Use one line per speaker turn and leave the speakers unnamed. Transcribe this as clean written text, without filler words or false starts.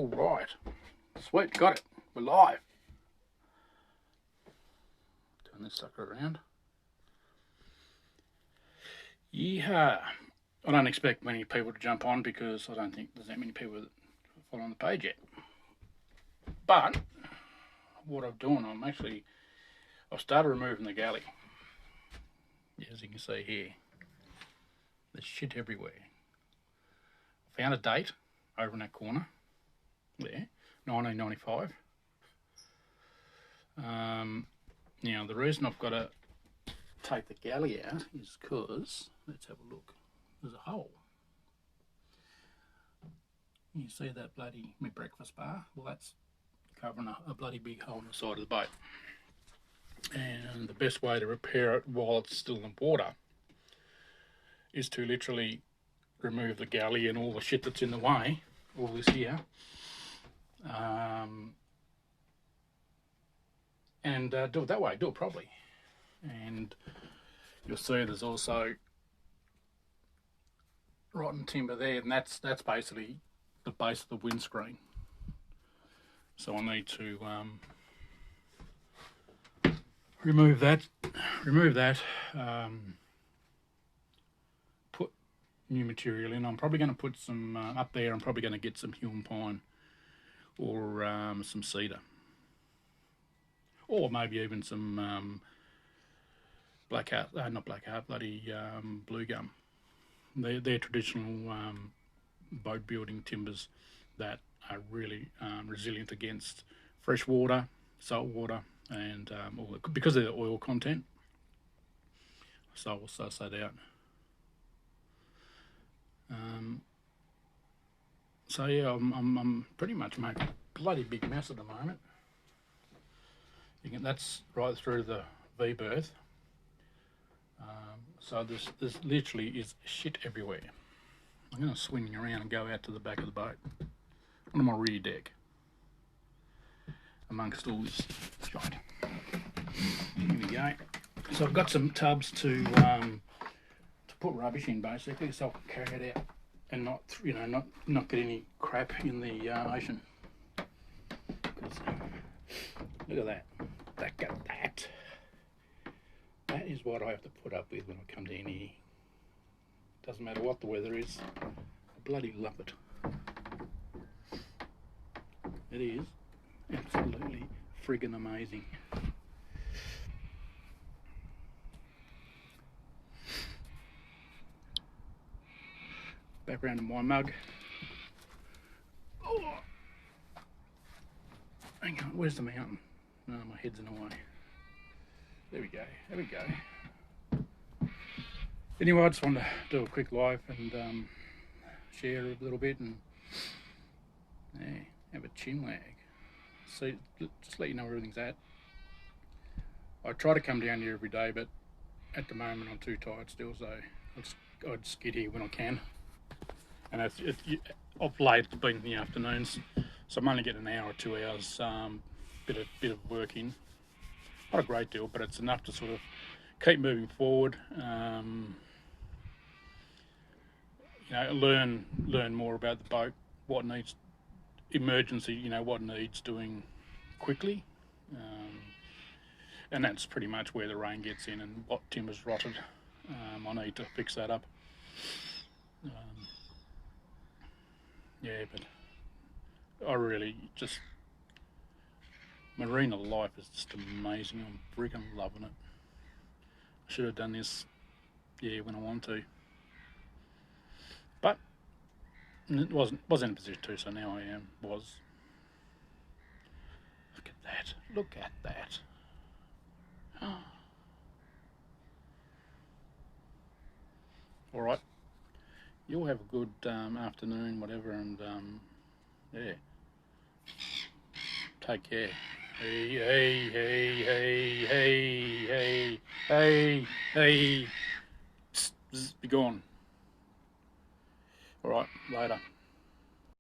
All right. Sweet, got it. We're live. Turn this sucker around. Yeah. I don't expect many people to jump on because I don't think there's that many people that follow on the page yet. But what I'm doing, I've started removing the galley. As you can see here, there's shit everywhere. I found a date over in that corner there, 1995. Now the reason I've got to take the galley out is because, let's have a look, there's a hole. You see that bloody my breakfast bar? Well, that's covering a bloody big hole in the side of the boat. And the best way to repair it while it's still in the water is to literally remove the galley and all the shit that's in the way, all this here, and do it that way, do it properly. And you'll see there's also rotten timber there, and that's basically the base of the windscreen. So I need to remove that, put new material in. I'm probably going to put some up there. I'm probably going to get some hewn pine or some cedar, or maybe even some blue gum. They're traditional boat building timbers that are really resilient against fresh water, salt water, and because of the oil content. So I'll suss that out. So yeah, I'm pretty much making a bloody big mess at the moment. That's right through the V-berth. So there's literally is shit everywhere. I'm going to swing around and go out to the back of the boat, onto my rear deck, amongst all this shite. Here we go. So I've got some tubs to put rubbish in, basically, so I can carry it out and not get any crap in the ocean. Look at that. That is what I have to put up with when I come down here. Doesn't matter what the weather is. I bloody love it. It is absolutely friggin' amazing. Back around to my mug. Oh. Hang on, where's the mountain? No, my head's in the way. There we go. Anyway, I just wanted to do a quick live and share a little bit and have a chin wag. See, just let you know where everything's at. I try to come down here every day, but at the moment I'm too tired still, so I just get here when I can. And of late it's been in the afternoons, so I'm only getting an hour or 2 hours, bit of work in. Not a great deal, but it's enough to sort of keep moving forward. Learn more about the boat, what needs emergency, what needs doing quickly, and that's pretty much where the rain gets in and what timber's rotted. I need to fix that up. But I really just, marina life is just amazing. I'm freaking loving it. I should have done this when I wanted to, but it wasn't in a position to, so now I was. Look at that. All right, you'll have a good afternoon, whatever, and take care. Hey, be gone. All right, later.